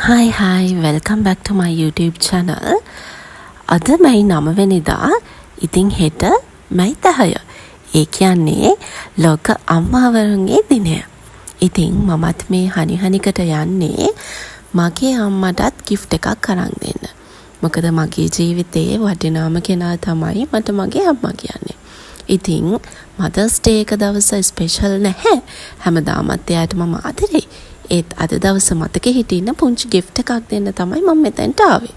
Hi, welcome back to my YouTube channel. අද මයි 9 වෙනිදා. ඉතින් හෙට මයි 10. ඒ කියන්නේ ලෝක අම්මාවරුන්ගේ දිනය. ඉතින් මමත් මේ හනිහනිකට යන්නේ මගේ අම්මටත් gift එකක් අරන් දෙන්න. මොකද මගේ ජීවිතේ වටිනාම කෙනා තමයි මට මගේ අම්මා කියන්නේ. ඉතින් Mother's Day එක දවස ස්පෙෂල් නැහැ. හැමදාමත් එයාට මම ආදරෙයි. ඒත් අද දවස මතක හිටින්න පුංචි gift එකක් දෙන්න තමයි මම මෙතෙන්ට ආවේ.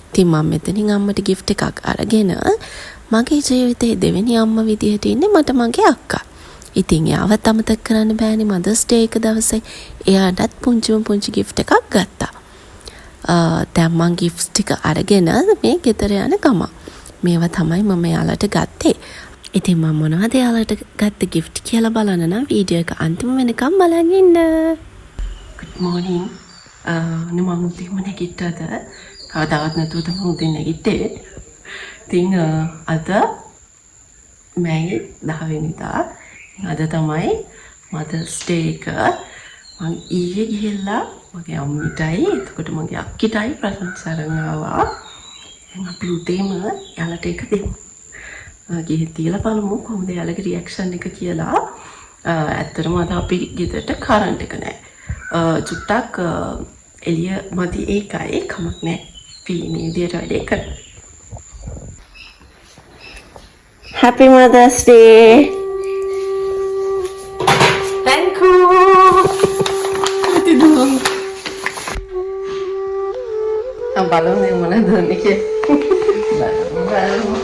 ඉතින් මම මෙතනින් අම්මට gift එකක් අරගෙන මගේ ජීවිතේ දෙවෙනි අම්මා විදිහට ඉන්නේ මට මගේ අක්කා. ඉතින් එයාවත් අමතක කරන්න බෑනේ Mother's Day එක දවසේ එයාටත් පුංචි gift එකක් ගත්තා. දැන් මං gifts ටික අරගෙන මේ ගෙදර යන ගම. මේවා තමයි මම එයාලට ගත්තේ. ඉතින් මම මොනවද එයාලට ගත්ත gift කියලා බලන්න නම් වීඩියෝ එක අන්තිම වෙනකම් බලන් ඉන්න. Good morning. මම උදේම නැගිට්ටද කවදාවත් නැතුව තමයි උදේ නැගිට්ටේ. ඉතින් අද මැයි 10 වෙනිදා. අද තමයි Mother's Day එක. මම ඊයේ ගිහිල්ලා මගේ අම්මිටයි එතකොට මගේ අක්කිටයි ප්‍රසන්ට්ස් අරන් ආවා. දැන් අපි උදේම යාලට එක දෙමු. ගිහින් තියලා බලමු කොහොමද යාලගේ රියැක්ෂන් එක කියලා. ඇත්තටම අද අපි ගෙදරට කරන්ට් එක නැහැ. චුට්ටක් එළිය මදි ඒකයි කමක් නැහැ. අපි මේ විදියට වැඩේ කරමු. Happy Mother's Day. Thank you. Tidur. Balon yang mana tuh nih? Balon.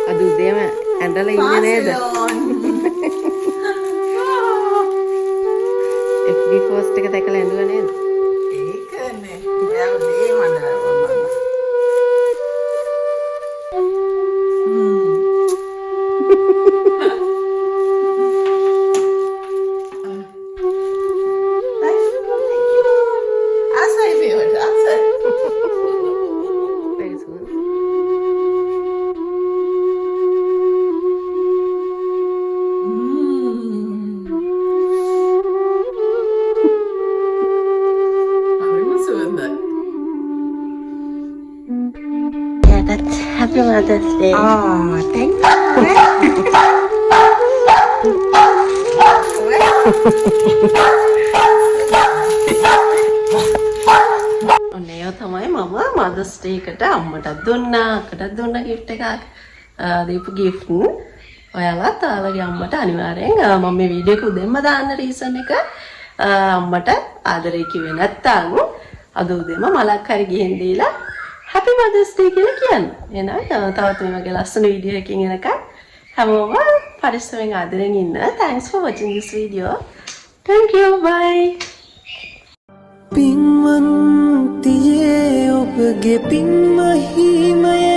Aduh dia mah andala ini neda. FB post එක දැකලා ඇඬුවා නේද? ඒකනේ. ඔයා උදේ මන්දරව මම. Asai මේවට asai. Very soon. Yeah, that's Happy Mother's Day. Oh, thank you. ඔන්න ඒ තමයි මම Mother's Day එකට අම්මටත් දුන්නා අක්කටත් දුන්නා gift එකක්. දීපු gift ඔයාලත් ඔයාලගේ අම්මට අනිවාර්යෙන් මම මේ වීඩියෝ එක උදේම දාන්න රීසන් එක අම්මට ආදරේ කිව්වේ නැත්තම් අද උදේම මලක් හරි ගිහින් දීලා Happy Mother's Day කියලා කියන්න. එහෙනම් තවත් මේ වගේ ලස්සන වීඩියෝ එකකින් එනකම් හැමෝම පරිස්සමෙන් ආදරෙන් ඉන්න. Thanks for watching this video. Thank you. Bye. පින්වන්තියේ ඔබගේ පින්මහිමය